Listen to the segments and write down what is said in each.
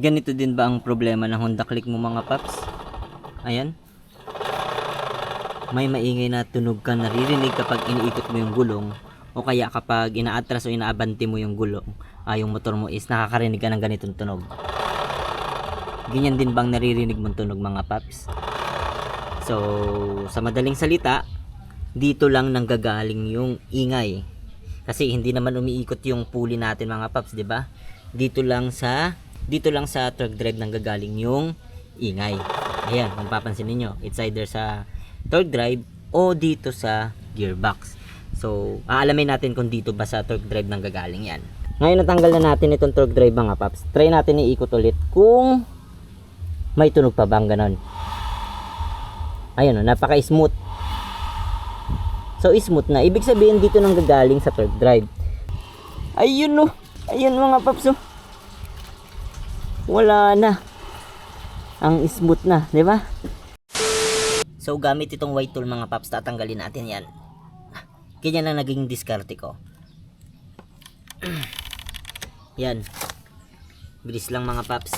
Ganito din ba ang problema ng Honda Click mo mga paps? Ayan. May maingay na tunog kang naririnig kapag iniikot mo yung gulong, o kaya kapag inaatras o inaabante mo yung gulong, yung motor mo is nakakarinig ka ng ganitong tunog. Ganyan din bang naririnig mong tunog mga paps? So, sa madaling salita, dito lang nanggagaling yung ingay. Kasi hindi naman umiikot yung pulley natin mga paps, 'di ba? Dito lang sa torque drive nanggagaling yung ingay. Ayan, kung papansin niyo, it's either sa torque drive o dito sa gearbox. So, aalamin natin kung dito ba sa torque drive nanggagaling 'yan. Ngayon natanggal na natin itong torque drive mga paps. Try natin iikot ulit kung may tunog pa bang ganon. Ayun, napaka-smooth. So, smooth na. Ibig sabihin dito nang gagaling sa torque drive. Ayun no. Ayun mga paps oh. Wala na. Ang smooth na, di ba? So, gamit itong white tool mga paps, tatanggalin natin yan. Ganyan na naging diskarte ko. Yan. Bilis lang mga paps.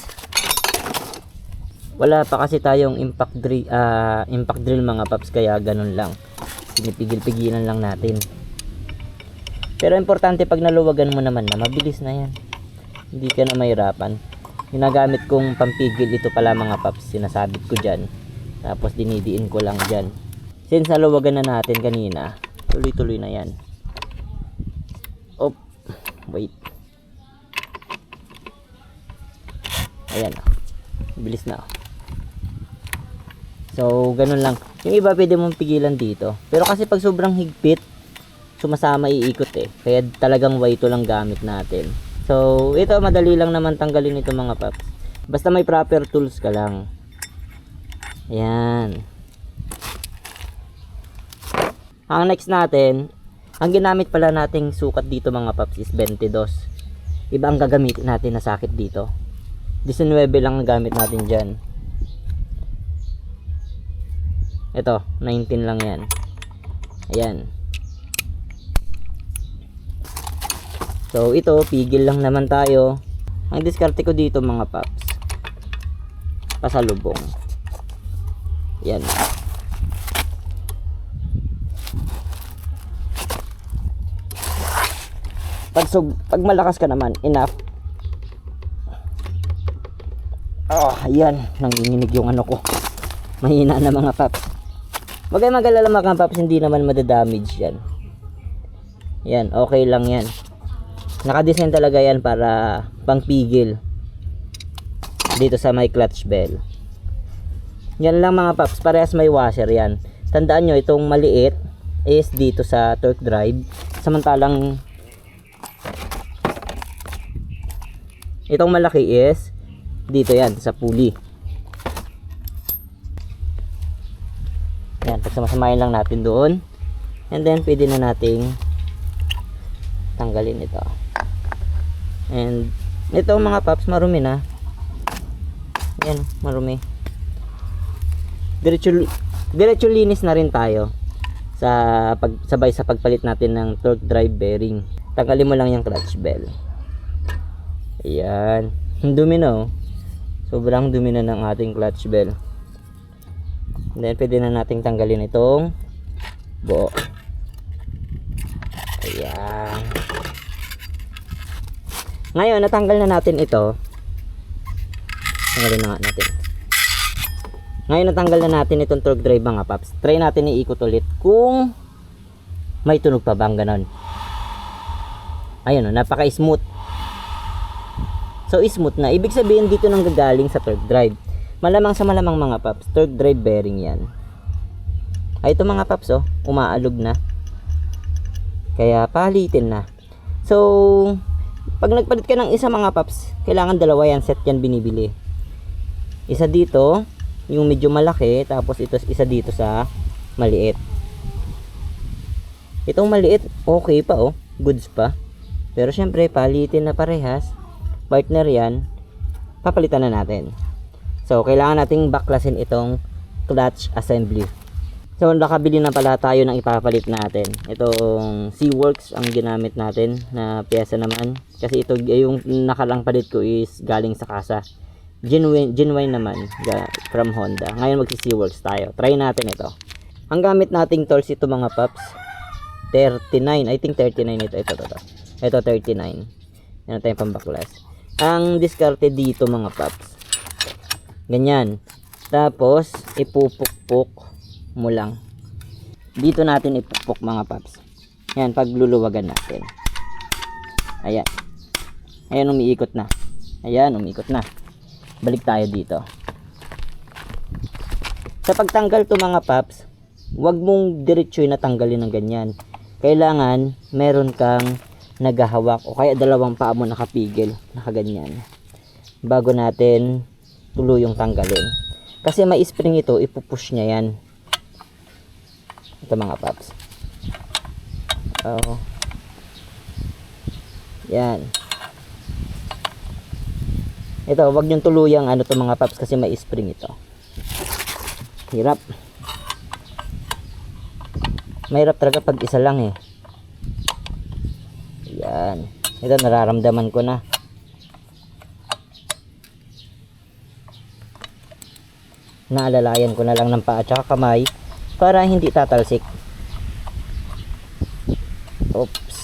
Wala pa kasi tayong impact drill mga paps, kaya ganun lang. Pinipigil-pigilan lang natin. Pero importante pag naluwagan mo naman na, mabilis na yan. Hindi ka na mahirapan. Ginagamit kong pampigil ito pala mga paps, sinasabit ko dyan. Tapos dinidiin ko lang dyan. Since naluwagan na natin kanina, tuloy-tuloy na yan. Oh, wait. Ayan. Bilis na. So, ganun lang. Yung iba pwede mong pigilan dito. Pero kasi pag sobrang higpit, sumasama iikot eh. Kaya talagang white lang gamit natin. So, ito madali lang naman tanggalin ito mga paps. Basta may proper tools ka lang. Ayan. Ang next natin, ang ginamit pala nating sukat dito mga paps is 22. Iba ang gagamitin natin na sakit dito. 19 lang ang gamit natin dyan. Ito, 19 lang yan. Ayan. So, ito, pigil lang naman tayo. Ang diskarte ko dito mga paps, pasalubong. Ayan. Pag malakas ka naman, enough. Ayan. Nanginginig yung ano ko. Mahina na mga paps. Wag kayong mag-alala mga paps, hindi naman madadamage yan. Yan, okay lang yan. Nakadesign talaga yan para pangpigil dito sa may clutch bell. Yan lang mga paps, parehas may washer yan. Tandaan nyo, itong maliit is dito sa torque drive, samantalang itong malaki is dito yan sa pulley. Yan, pagsamasamahin lang natin doon. And then pwede na nating tanggalin ito. And ito mga paps, marumi na. Yan, marumi. Diretso linis na rin tayo sa sabay sa pagpalit natin ng torque drive bearing. Tanggalin mo lang yung clutch bell. Ayan. Dumi na oh. Sobrang dumi na ng ating clutch bell. Then pwede na nating tanggalin itong buo. Ayan. Ngayon natanggal na natin ito. Tanggalin na natin. Ngayon natanggal na natin itong torque drive mga paps. Try natin iikot ulit kung may tunog pa bang ganon. Ayun oh, napaka smooth. So smooth na. Ibig sabihin dito nang gagaling sa torque drive. Malamang sa malamang mga paps, torque drive bearing yan. Ay ito mga paps oh, umaalog na. Kaya palitin na. So, pag nagpalit ka ng isa mga paps, kailangan dalawa yan, set yan binibili. Isa dito, yung medyo malaki, tapos ito isa dito sa maliit. Itong maliit, okay pa oh, goods pa. Pero syempre, palitin na parehas. Partner yan, papalitan na natin. So, kailangan nating baklasin itong clutch assembly. So, nakabili na pala tayo ng ipapalit natin. Itong C-Works ang ginamit natin na pyesa naman. Kasi ito, yung nakalang palit ko is galing sa kasa. Genuine naman from Honda. Ngayon magsi-Seaworks tayo. Try natin ito. Ang gamit nating tools ito mga paps, 39. I think 39 ito. Ito 39. Yan tayong pambaklas. Ang diskarte dito mga paps, ganyan. Tapos ipupukpok mo lang. Dito natin ipupuk mga paps. Yan, pagluluwagan natin. Ayan. Ayan, umiikot na. Ayan, umiikot na. Balik tayo dito. Sa pagtanggal to mga paps, huwag mong diretso na tanggalin ng ganyan. Kailangan meron kang naghahawak o kaya dalawang paa mo nakapigil, nakaganyan. Bago natin tuluyong tanggalin. Kasi may spring ito, ipupush niya yan. Ito mga paps. Yan. Ito, wag niyong tuluyang ano to mga paps kasi may spring ito. Hirap. Mahirap talaga pag isa lang eh. Yan. Ito, nararamdaman ko na. Naalalayan ko na lang ng paa at kamay para hindi tatalsik. Oops.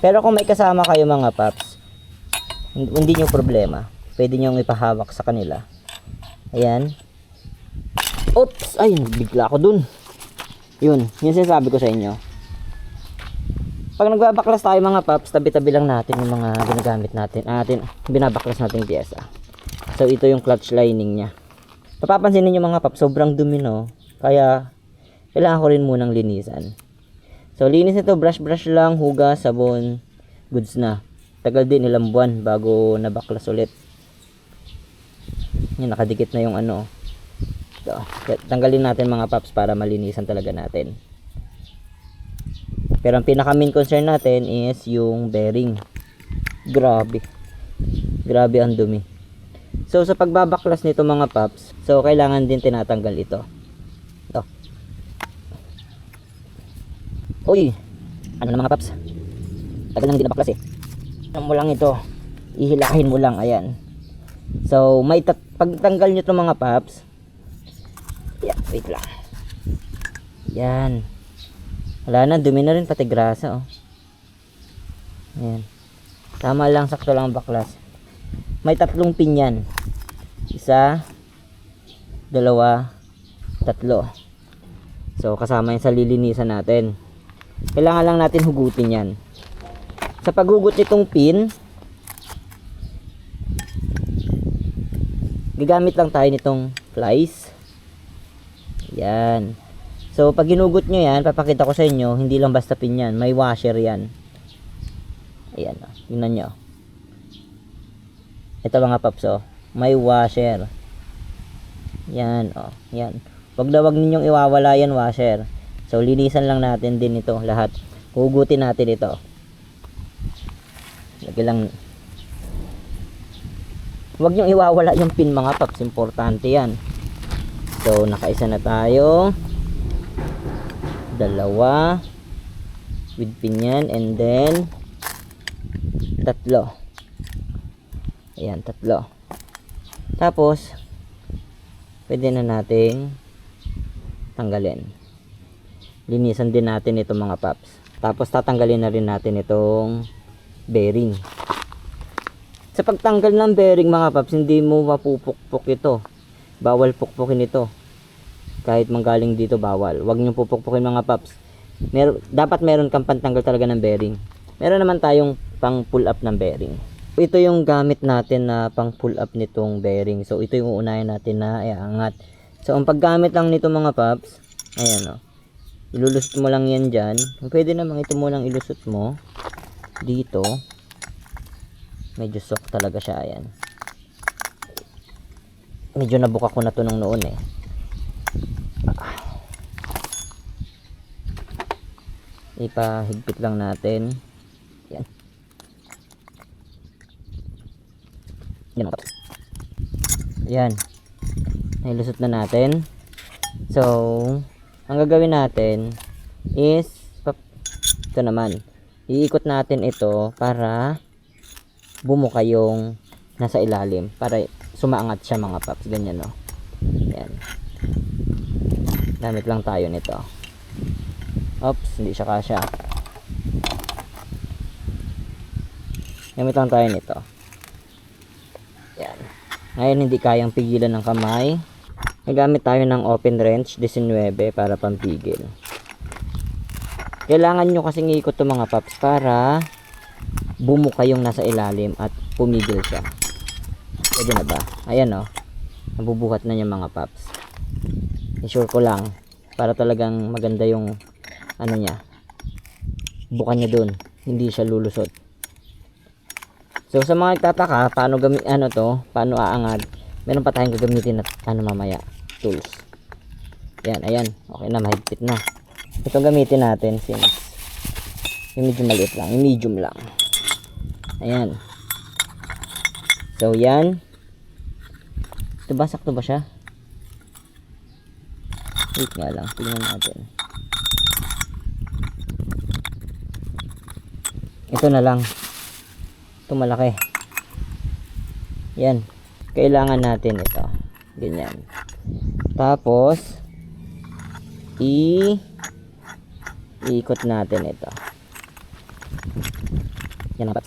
Pero kung may kasama kayo mga paps, hindi nyo problema. Pwede nyo ipahawak sa kanila. Ayan. Oops! Ay, bigla ako dun. Yun sinasabi ko sa inyo. Pag nagbabaklas tayo mga paps, tabi-tabi lang natin yung mga ginagamit natin. Binabaklas natin piyesa. So, ito yung clutch lining niya. Papapansin niyo mga paps, sobrang dumi no. Kaya, kailangan ko rin munang linisan. So, linis ito, brush lang, hugas, sabon, goods na. Tagal din, ilang buwan bago nabaklas ulit. Yan, nakadikit na yung ano. So, tanggalin natin mga paps para malinisan talaga natin. Pero ang pinaka main concern natin is yung bearing. Grabe ang dumi. So sa pagbabaklas nito mga paps, so kailangan din tinatanggal ito. Ito. Uy, ano na mga paps, tagal nang hindi nabaklas eh. Ano mo lang ito, ihilahin mo lang, ayan. So may pagtanggal nyo ito mga paps, yeah, wait lang. Yan. Wala na, dumi na rin pati grasa oh. Ayan. Tama lang, sakto lang ang baklas. May 3 pin yan. 1, 2, 3. So kasama yan sa lilinisan natin. Kailangan lang natin hugutin yan. Sa paghugot nitong pin, gagamit lang tayo nitong flies. Yan. So pag ginugot nyo yan, papakita ko sa inyo, hindi lang basta pin yan, may washer yan. Ayan o, tingnan nyo. Ito mga paps oh, may washer. Yan oh, yan. Wag ninyong iwawala yan washer. So linisan lang natin din ito lahat. Hugutin natin ito. Lagi lang. Wag niyo iwawala yung pin mga paps, importante yan. So nakaisa na tayo. 2 with pin yan, and then 3. Ayan, 3. Tapos pwede na nating tanggalin. Linisan din natin ito mga paps. Tapos tatanggalin na rin natin itong bearing. Sa pagtanggal ng bearing mga paps, hindi mo mapupukpok ito. Bawal pukpukin ito. Kahit manggaling dito, bawal. Huwag nyo pupukpukin mga paps. Dapat meron kang pantanggal talaga ng bearing. Meron naman tayong pang pull up ng bearing. Ito yung gamit natin na pang pull up nitong bearing. So ito yung uunahin natin na iangat. So ang paggamit lang nito mga paps, ayan o. Ilulusot mo lang yan dyan. Pwede namang ito mo lang ilusot mo dito. Medyo soft talaga siya, ayan. Medyo nabuka ko na to nung noon eh. Ipahigpit lang natin. Yan. Yan. Yan. Nailusot na natin. So, ang gagawin natin is ito naman. Iikot natin ito para bumuka yung nasa ilalim para sumaangat siya mga paps. Ganyan, no? Yan. Gamit lang tayo nito. Oops, hindi siya kasya. Gamit lang tayo nito. Yan. Ngayon hindi kayang pigilan ng kamay. Nagamit tayo ng open wrench 19 para pampigil. Kailangan nyo kasing iikot to mga paps para bumuka yung nasa ilalim at pumigil siya. Pwede na ba? Ayan, oh. Nabubuhat na niya mga paps. I-sure ko lang para talagang maganda yung ano niya. Buka niya dun. Hindi siya lulusot. So sa mga nagtataka, paano paano aangat? Meron pa tayong gagamitin na mamaya, tools. Yan, ayan. Okay na, mahigpit na. Ito gamitin natin since yung medyo maliit lang, yung medium lang. Ayan. So yan. Ito ba, sakto ba siya? Wait nga lang, tingnan natin. Ito na lang. Ito malaki. Yan. Kailangan natin ito. Ganyan. Tapos iikot natin ito. Yan ang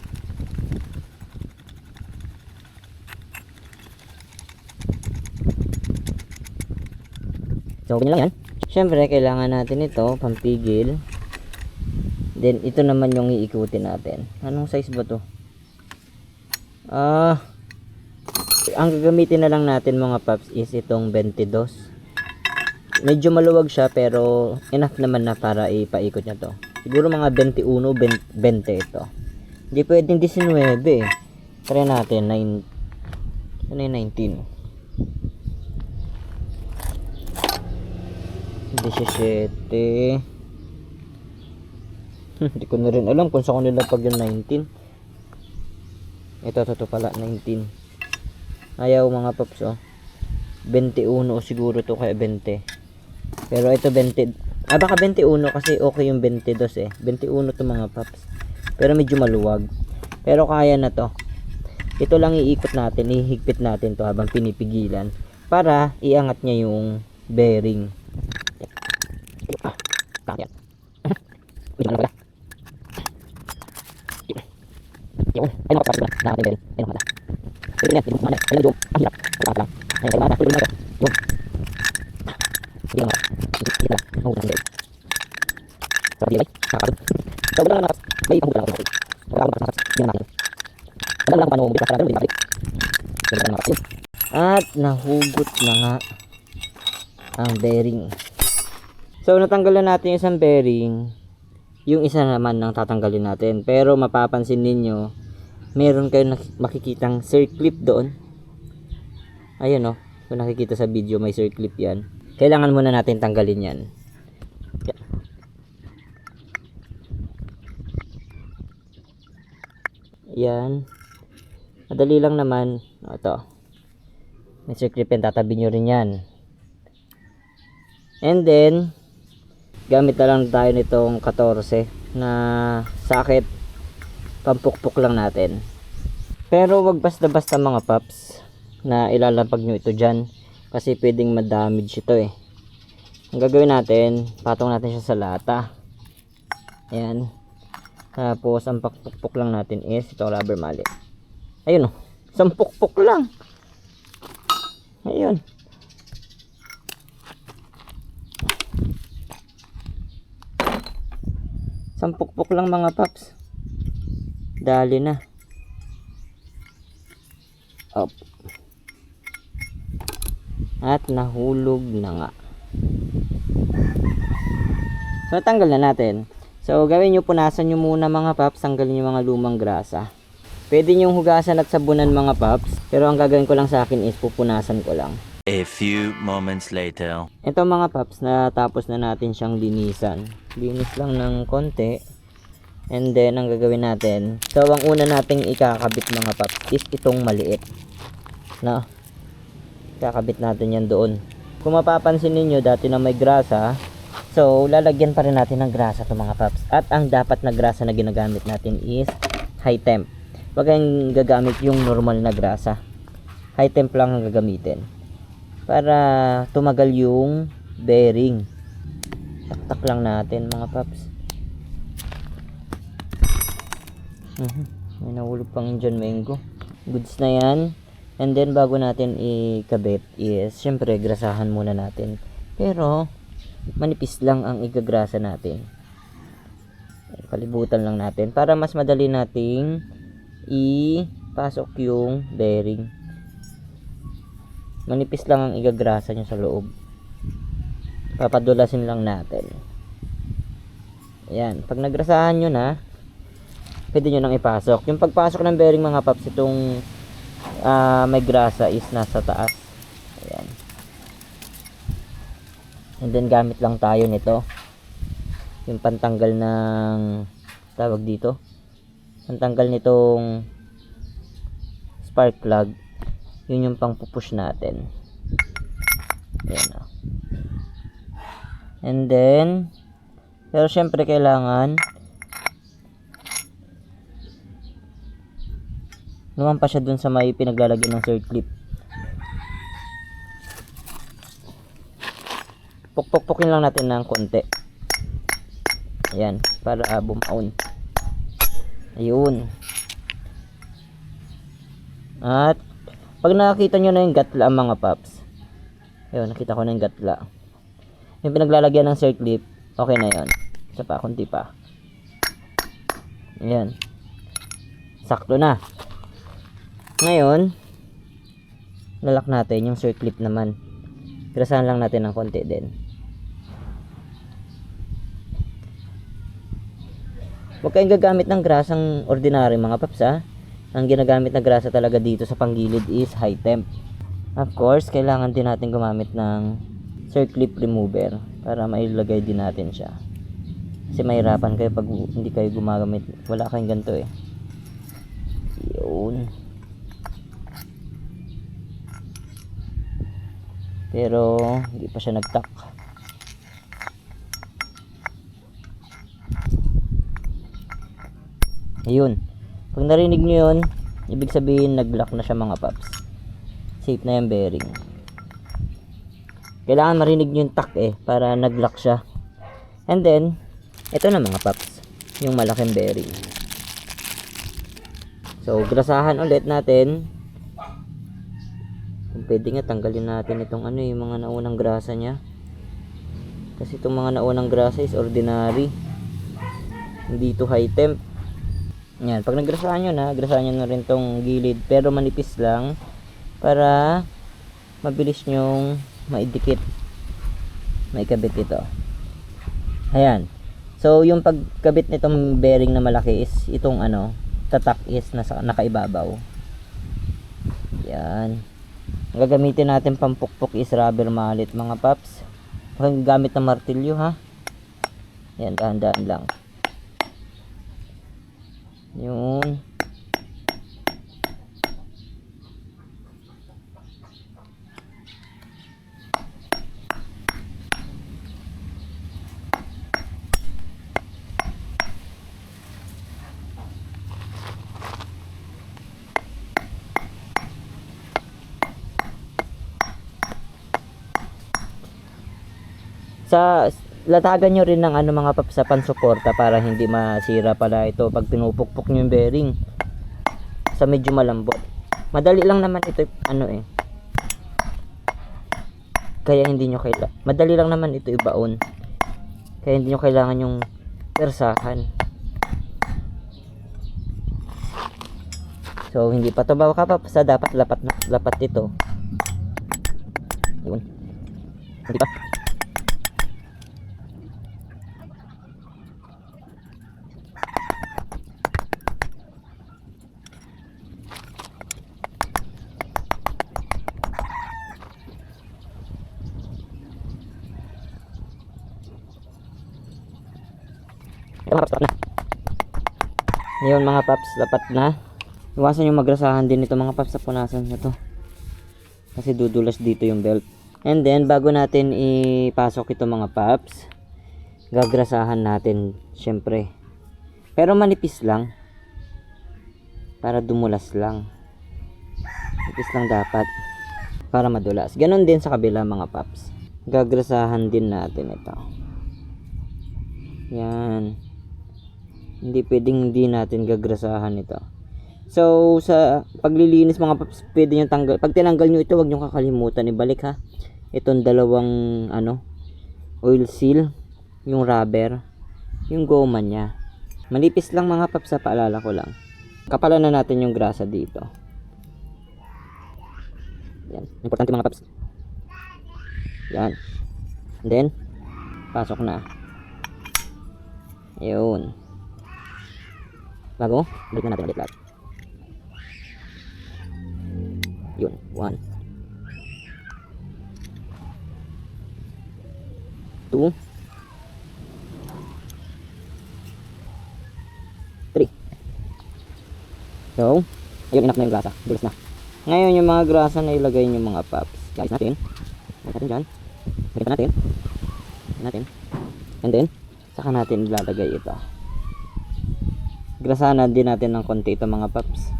so, ganyan lang yan. Siyempre, kailangan natin ito, pampigil. Then, ito naman yung iikutin natin. Anong size ba to? Ang gagamitin na lang natin mga paps is itong 22. Medyo maluwag siya pero enough naman na para ipaikot niya to. Siguro mga 21, 20 ito. Hindi pwedeng 19 eh. Try natin 19. 17. Hindi ko na rin alam kung saan ko nilapag yung 19. Ito pala 19. Ayaw mga paps, oh. 21 o siguro to kaya 20. Pero ito 20. Baka 21 kasi okay yung 22 eh. 21 to mga paps. Pero medyo maluwag. Pero kaya na to. Ito lang iikot natin, ihigpit natin to habang pinipigilan para iangat niya yung bearing. Yan. Yun, ay nakapasok na natin bearing. Ay nakapasok. Pwede natin, mana, ay nagdoon, ang hirap. Wala lang. Ay mana, pwede natin. Yun. Sige nga. Sige lang. Nahugas ang bearing. So, di ba? Nakakabot. So, wala lang nakas. May panghugas lang ako. Wala lang nakas. Hindi natin. Wala lang paano mabukas para hindi mabalik. Wala lang nakas. At nahugot na nga ang bearing. So, natanggalan natin yung isang bearing. Yung isa naman nang tatanggalin natin. Pero mapapansin ninyo, meron kayong makikitang circlip doon. Ayun, oh. Kung nakikita sa video, may circlip yan. Kailangan muna natin tanggalin yan. Yan. Madali lang naman. Ito. May circlip yan. Tatabi nyo rin yan. And then, gamit na lang tayo nitong 14 na sakit. Pampukpok lang natin. Pero wag basta-basta mga paps na ilalapag nyo ito dyan. Kasi pwedeng ma-damage ito eh. Ang gagawin natin, patong natin siya sa lata. Ayan. Tapos ang pakpukpok lang natin is ito rubber mallet. Ayun oh. Isang pukpok lang. Ayun. Sampukpok lang mga paps. Dali na. Up. At nahulog na nga. So tanggal na natin. So gawin nyo, punasan nyo muna mga paps. Tanggalin yung mga lumang grasa. Pwede nyo hugasan at sabunan mga paps. Pero ang gagawin ko lang sa akin is pupunasan ko lang. A few moments later. Ito mga paps, natapos na natin siyang linisan. Linis lang ng konti. And then ang gagawin natin, so ang una nating ikakabit mga paps is itong maliit. No? Ikakabit natin yan doon. Kung mapapansin niyo dati na may grasa, so lalagyan pa rin natin ng grasa to mga paps. At ang dapat na grasa na ginagamit natin is high temp. Huwag kayong gagamit yung normal na grasa. High temp lang ang gagamitin. Para tumagal yung bearing. Taktak lang natin mga paps. May nahulog pang Indian mango. Goods na yan. And then bago natin ikabit is syempre grasahan muna natin. Pero manipis lang ang igagrasa natin. Palibutan lang natin para mas madali nating ipasok yung bearing. Manipis lang ang igagrasa nyo sa loob. Papadulasin lang natin. Ayan, pag nagrasahan nyo na, pwede nyo nang ipasok. Yung pagpasok ng bearing mga paps, itong may grasa is nasa taas. Ayan. And then gamit lang tayo nito. Yung pantanggal ng tawag dito. Pantanggal nitong spark plug. Yun yung pang pupush natin. Ayan o. And then pero syempre kailangan naman pa siya dun sa may pinaglalagyan ng third clip. Pukpukin lang natin ng konti. Ayan, para bumaon. Ayun. At pag nakita nyo na yung gatla mga paps, ayun, nakita ko na yung gatla. Yung pinaglalagyan ng third clip, okay na yun. Isa pa, kunti pa. Ayan. Sakto na. Ngayon, lalak natin yung circlip naman. Grasahan lang natin ng konti din. Huwag kayong gagamit ng grasang ordinary mga paps ha. Ang ginagamit na grasa talaga dito sa panggilid is high temp. Of course, kailangan din natin gumamit ng circlip remover para mailagay din natin siya. Kasi mahirapan kayo pag hindi kayo gumagamit. Wala kayong ganito eh. Yun. Pero hindi pa siya nagtak. Ayun. Pag narinig nyo yun, ibig sabihin nag-lock na siya mga paps. Safe na yung bearing. Kailangan marinig nyo yung tak eh para nag-lock siya. And then ito na mga paps, yung malaking bearing. So grasahan ulit natin. Kung pwede nga tanggalin natin itong ano, yung mga naunang grasa nya. Kasi itong mga naunang grasa is ordinary, hindi to high temp. Yan, pag nagrasahan nyo na, grasahan nyo na rin tong gilid, pero manipis lang para mabilis nyong maidikit, maikabit ito. Ayan. So yung pagkabit nitong bearing na malaki is itong ano, tatak is nasa nakaibabaw. Yan. Ang gagamitin natin pampukpok is rubber mallet mga paps. Huwag gamit ng martilyo ha. Yan, dahan-dahan lang. Yun. Sa latagan nyo rin ng ano mga paps sa pansuporta para hindi masira pala ito pag pinupukpok nyo yung bearing sa medyo malambot. Madali lang naman ito ano eh, kaya hindi nyo kailangan, madali lang naman ito ibaon, kaya hindi nyo kailangan yung persahan. So hindi pa to bawa ka paps, dapat lapat ito. Yun, hindi pa. Ngayon mga paps, dapat na. Iwasan yung magrasahan din ito mga paps sa punasan na to. Kasi dudulas dito yung belt. And then, bago natin ipasok ito mga paps, gagrasahan natin syempre. Pero manipis lang. para dumulas lang. Nipis lang dapat para madulas. Ganon din sa kabila mga paps. Gagrasahan din natin ito. Yan. Hindi pwedeng hindi natin gagrasahan ito. So, sa paglilinis mga paps, pwede nyo tanggal. Pag tinanggal nyo ito, huwag nyo kakalimutan ibalik ha. Itong dalawang oil seal, yung rubber, yung goma nya. Manipis lang mga paps, sa paalala ko lang. Kapalan na natin yung grasa dito. Yan, importante mga paps. Yan. And then, pasok na. Ayun. Bago, balik na natin ulit lahat. Yun, 1 2 3. So, ayun, enough na yung grasa. Dulas na. Ngayon, yung mga grasa na ilagay nyo mga paps. Guys natin. Guys natin dyan. Ganito natin. Natin. And then, saka natin ilalagay ito. Grasahan din natin ng konti ito mga paps.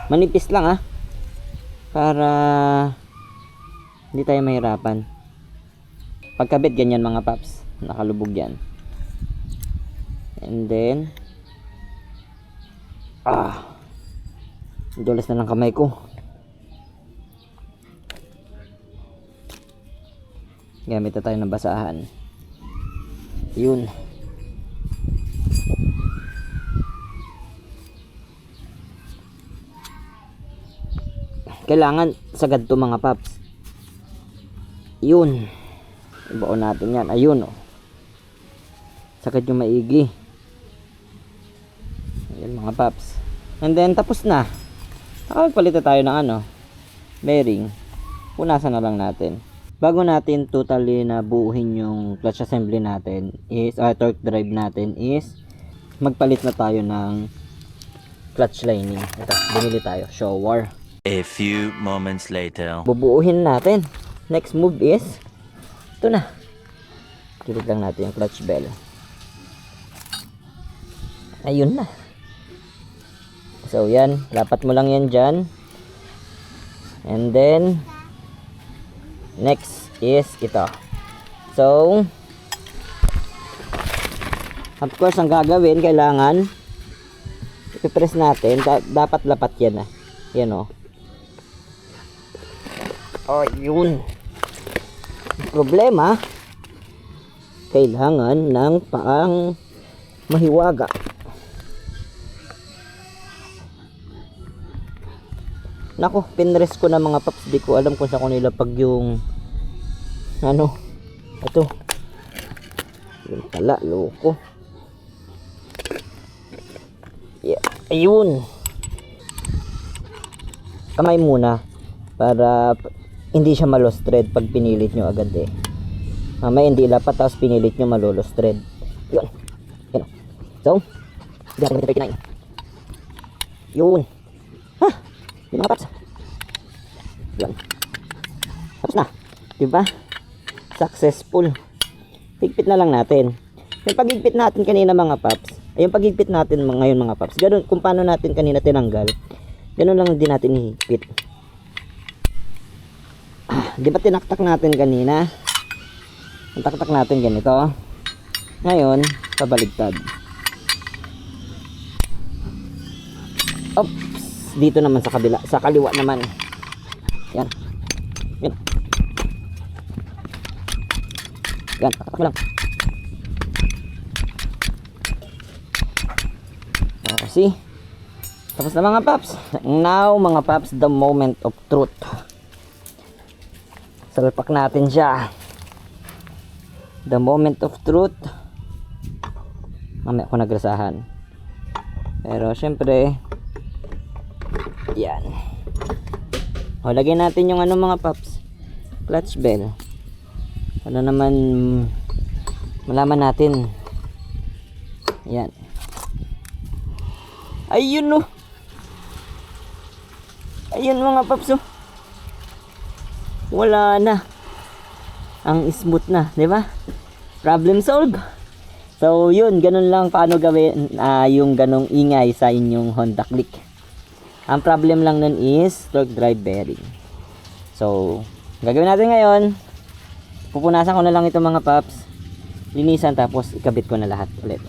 Manipis lang para hindi tayo mahirapan. Pagkabit ganyan mga paps, nakalubog yan. And then dulas na ng kamay ko. Gamit na tayo ng basahan. Yun. Kailangan sagad to mga paps. Yun. Ibaon natin yan. Ayun sagad yung maigi. Ayan mga paps. And then tapos na. Nakapagpalit na tayo ng bearing. Punasan na lang natin. Bago natin totally na buuhin yung clutch assembly natin is torque drive natin is magpalit na tayo ng clutch lining. Ito, binili tayo. Shower. A few moments later. Bubuuhin natin. Next move is ito na. Kilit lang natin yung clutch bell. Ayun na. So yan, lapat mo lang yan dyan. And then next is ito. So of course ang gagawin, kailangan ipipress natin. Dapat lapat yan yan yun. Problema, kailangan ng paang mahiwaga. Nako, pinrest ko na mga paps. Di ko alam kung saan ko nilapag yung ito. Yun pala, loko. Yeah, ayun. Kamay muna para hindi siya malos thread pag pinilit nyo agad mamaya hindi lapat tapos pinilit nyo malulos thread. Yun. So hindi natin 39. Yun mga paps. Yun, tapos na, diba? Successful. Higpit na lang natin. Yung paghigpit natin kanina mga paps, yung paghigpit natin ngayon mga paps, ganun kung paano natin kanina tinanggal, ganun lang din natin hihigpit. Di ba tinaktak natin kanina? Taktak natin ganito. Ngayon, pabaligtad. Oops, dito naman sa kabila, sa kaliwa naman. Yan. Yan. Yan, taktak mo lang. See? Tapos na mga paps. Now mga paps, the moment of truth. Salpak natin siya. The moment of truth. Mamaya ko nagrasahan. Pero syempre, yan. O, lagyan natin yung mga paps, clutch bell. Ano naman malaman natin. Yan. Ayun ayun mga paps wala na, ang smooth na, di ba? Problem solved. So, yun, ganun lang paano gawin yung ganong ingay sa inyong Honda Click. Ang problem lang nun is torque drive bearing. So, gagawin natin ngayon, pupunasan ko na lang itong mga paps, linisan, tapos ikabit ko na lahat ulit.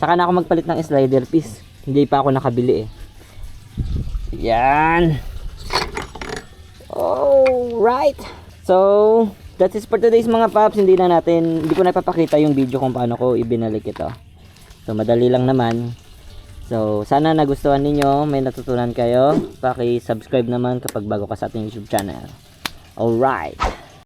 Saka na ako magpalit ng slider piece. Hindi pa ako nakabili eh. Yan. Alright. So, that's it for today's mga paps. Hindi ko na ipapakita yung video kung paano ko ibinalik ito. So, madali lang naman. So, sana nagustuhan ninyo, may natutunan kayo. Paki-subscribe naman kapag bago ka sa ating YouTube channel. Alright.